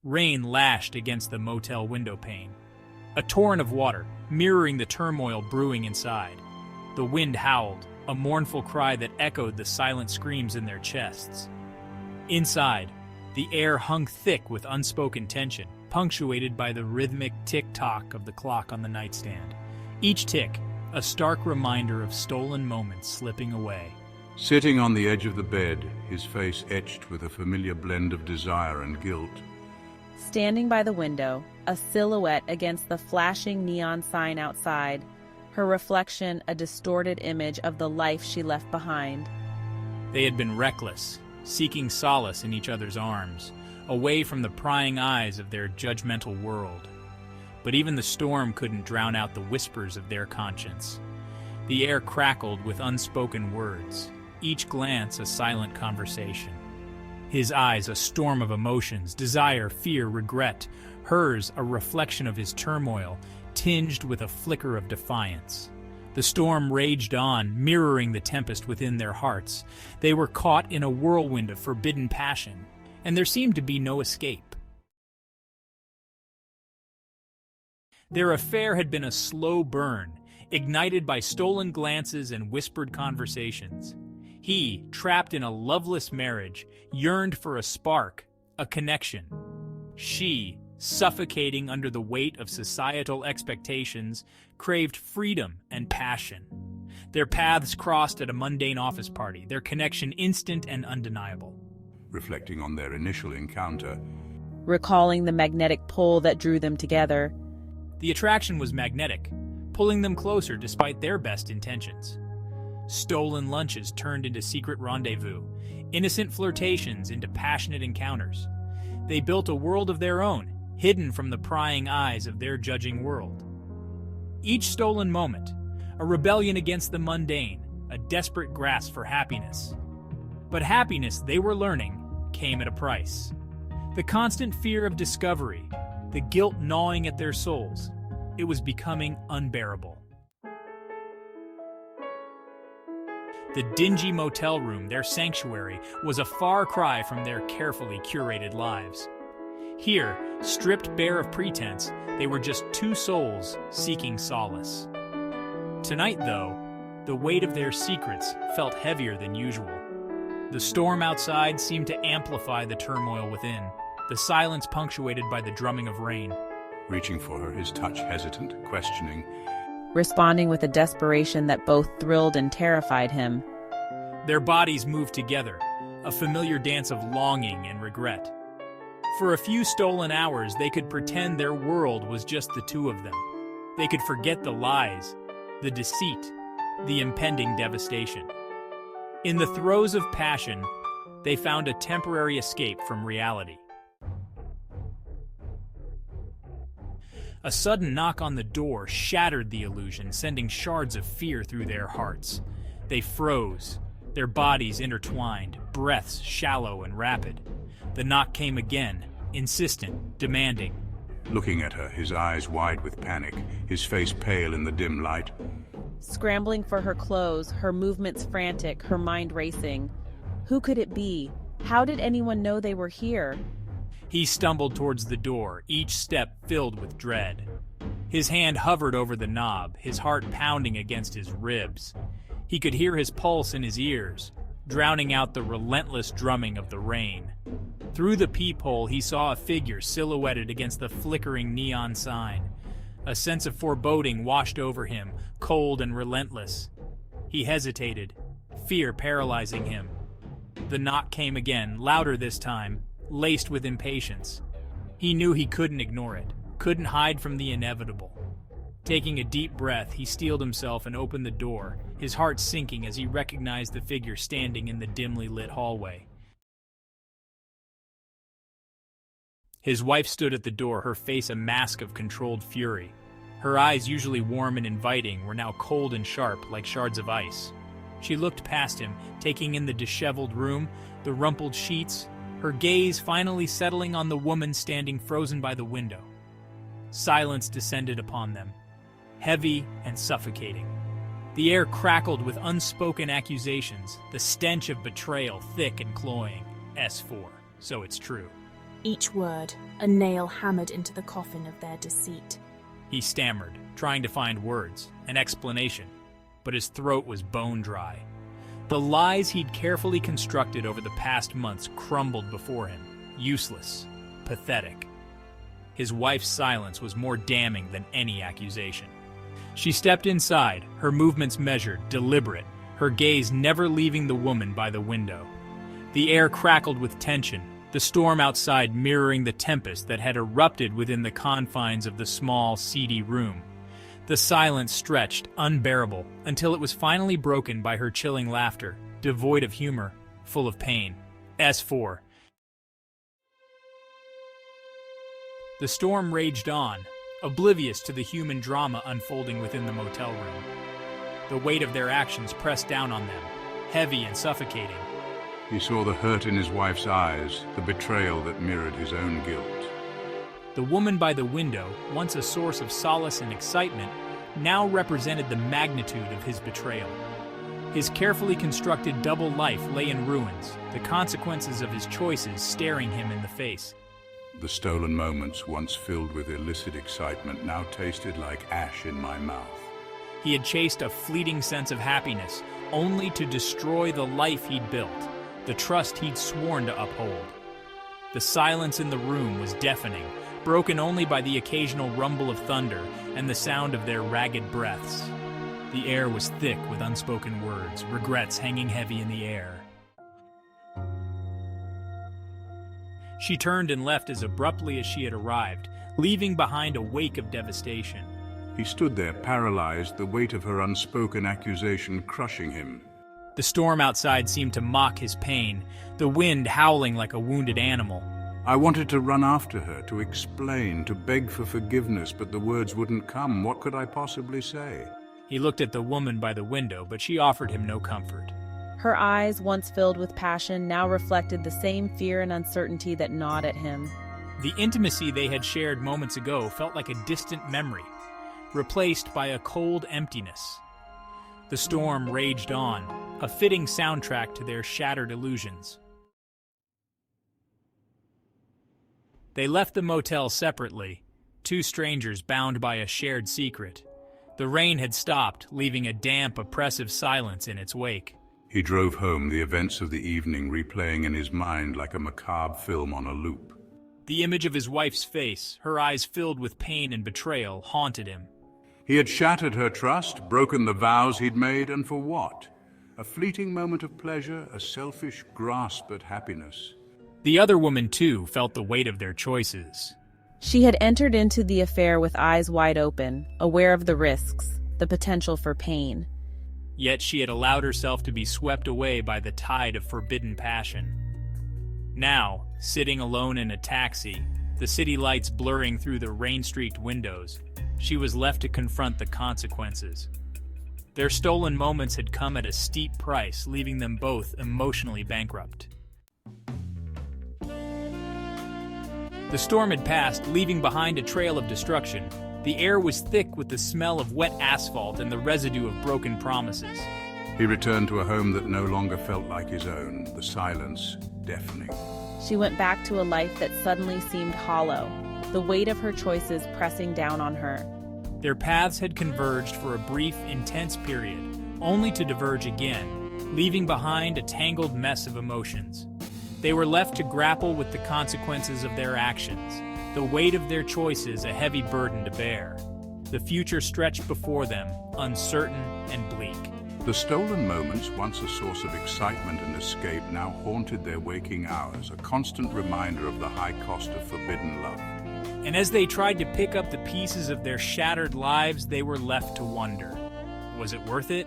Rain lashed against the motel window pane. A torrent of water, mirroring the turmoil brewing inside. The wind howled, a mournful cry that echoed the silent screams in their chests. Inside, the air hung thick with unspoken tension, punctuated by the rhythmic tick-tock of the clock on the nightstand. Each tick, a stark reminder of stolen moments slipping away. Sitting on the edge of the bed, his face etched with a familiar blend of desire and guilt. Standing by the window, a silhouette against the flashing neon sign outside, her reflection a distorted image of the life she left behind. They had been reckless, seeking solace in each other's arms, away from the prying eyes of their judgmental world. But even the storm couldn't drown out the whispers of their conscience. The air crackled with unspoken words, each glance a silent conversation. His eyes a storm of emotions, desire, fear, regret, hers a reflection of his turmoil, tinged with a flicker of defiance. The storm raged on, mirroring the tempest within their hearts. They were caught in a whirlwind of forbidden passion, and there seemed to be no escape. Their affair had been a slow burn, ignited by stolen glances and whispered conversations. He, trapped in a loveless marriage, yearned for a spark, a connection. She, suffocating under the weight of societal expectations, craved freedom and passion. Their paths crossed at a mundane office party, their connection instant and undeniable. Reflecting on their initial encounter, recalling the magnetic pull that drew them together. The attraction was magnetic, pulling them closer despite their best intentions. Stolen lunches turned into secret rendezvous, innocent flirtations into passionate encounters. They built a world of their own, hidden from the prying eyes of their judging world. Each stolen moment, a rebellion against the mundane, a desperate grasp for happiness. But happiness, they were learning, came at a price. The constant fear of discovery, the guilt gnawing at their souls, it was becoming unbearable. The dingy motel room, their sanctuary, was a far cry from their carefully curated lives. Here, stripped bare of pretense, they were just two souls seeking solace. Tonight, though, the weight of their secrets felt heavier than usual. The storm outside seemed to amplify the turmoil within, the silence punctuated by the drumming of rain. Reaching for her, his touch hesitant, questioning, responding with a desperation that both thrilled and terrified him. Their bodies moved together, a familiar dance of longing and regret. For a few stolen hours, they could pretend their world was just the two of them. They could forget the lies, the deceit, the impending devastation. In the throes of passion, they found a temporary escape from reality. A sudden knock on the door shattered the illusion, sending shards of fear through their hearts. They froze, their bodies intertwined, breaths shallow and rapid. The knock came again, insistent, demanding. Looking at her, his eyes wide with panic, his face pale in the dim light. Scrambling for her clothes, her movements frantic, her mind racing. Who could it be? How did anyone know they were here? He stumbled towards the door, each step filled with dread. His hand hovered over the knob, his heart pounding against his ribs. He could hear his pulse in his ears, drowning out the relentless drumming of the rain. Through the peephole, he saw a figure silhouetted against the flickering neon sign. A sense of foreboding washed over him, cold and relentless. He hesitated, fear paralyzing him. The knock came again, louder this time, laced with impatience. He knew he couldn't ignore it, couldn't hide from the inevitable. Taking a deep breath, he steeled himself and opened the door, his heart sinking as he recognized the figure standing in the dimly lit hallway. His wife stood at the door, her face a mask of controlled fury. Her eyes, usually warm and inviting, were now cold and sharp, like shards of ice. She looked past him, taking in the disheveled room, the rumpled sheets, her gaze finally settling on the woman standing frozen by the window. Silence descended upon them, heavy and suffocating. The air crackled with unspoken accusations, the stench of betrayal thick and cloying. S4, so it's true. each word a nail hammered into the coffin of their deceit. He stammered, trying to find words, an explanation, but his throat was bone dry. The lies he'd carefully constructed over the past months crumbled before him, useless, pathetic. His wife's silence was more damning than any accusation. She stepped inside, her movements measured, deliberate, her gaze never leaving the woman by the window. The air crackled with tension, the storm outside mirroring the tempest that had erupted within the confines of the small, seedy room. The silence stretched, unbearable, until it was finally broken by her chilling laughter, devoid of humor, full of pain. S4. The storm raged on, oblivious to the human drama unfolding within the motel room. The weight of their actions pressed down on them, heavy and suffocating. He saw the hurt in his wife's eyes, the betrayal that mirrored his own guilt. The woman by the window, once a source of solace and excitement, now represented the magnitude of his betrayal. His carefully constructed double life lay in ruins, the consequences of his choices staring him in the face. The stolen moments, once filled with illicit excitement, now tasted like ash in my mouth. He had chased a fleeting sense of happiness, only to destroy the life he'd built, the trust he'd sworn to uphold. The silence in the room was deafening, broken only by the occasional rumble of thunder and the sound of their ragged breaths. The air was thick with unspoken words, regrets hanging heavy in the air. She turned and left as abruptly as she had arrived, leaving behind a wake of devastation. He stood there, paralyzed, the weight of her unspoken accusation crushing him. The storm outside seemed to mock his pain, the wind howling like a wounded animal. I wanted to run after her, to explain, to beg for forgiveness, but the words wouldn't come. What could I possibly say? He looked at the woman by the window, but she offered him no comfort. Her eyes, once filled with passion, now reflected the same fear and uncertainty that gnawed at him. The intimacy they had shared moments ago felt like a distant memory, replaced by a cold emptiness. The storm raged on, a fitting soundtrack to their shattered illusions. They left the motel separately, two strangers bound by a shared secret. The rain had stopped, leaving a damp, oppressive silence in its wake. He drove home, the events of the evening replaying in his mind like a macabre film on a loop. The image of his wife's face, her eyes filled with pain and betrayal, haunted him. He had shattered her trust, broken the vows he'd made, and for what? A fleeting moment of pleasure, a selfish grasp at happiness. The other woman, too, felt the weight of their choices. She had entered into the affair with eyes wide open, aware of the risks, the potential for pain. Yet she had allowed herself to be swept away by the tide of forbidden passion. Now, sitting alone in a taxi, the city lights blurring through the rain-streaked windows, she was left to confront the consequences. Their stolen moments had come at a steep price, leaving them both emotionally bankrupt. The storm had passed, leaving behind a trail of destruction. The air was thick with the smell of wet asphalt and the residue of broken promises. He returned to a home that no longer felt like his own, the silence deafening. She went back to a life that suddenly seemed hollow, the weight of her choices pressing down on her. Their paths had converged for a brief, intense period, only to diverge again, leaving behind a tangled mess of emotions. They were left to grapple with the consequences of their actions, the weight of their choices a heavy burden to bear. The future stretched before them, uncertain and bleak. The stolen moments, once a source of excitement and escape, now haunted their waking hours, a constant reminder of the high cost of forbidden love. And as they tried to pick up the pieces of their shattered lives, they were left to wonder, was it worth it?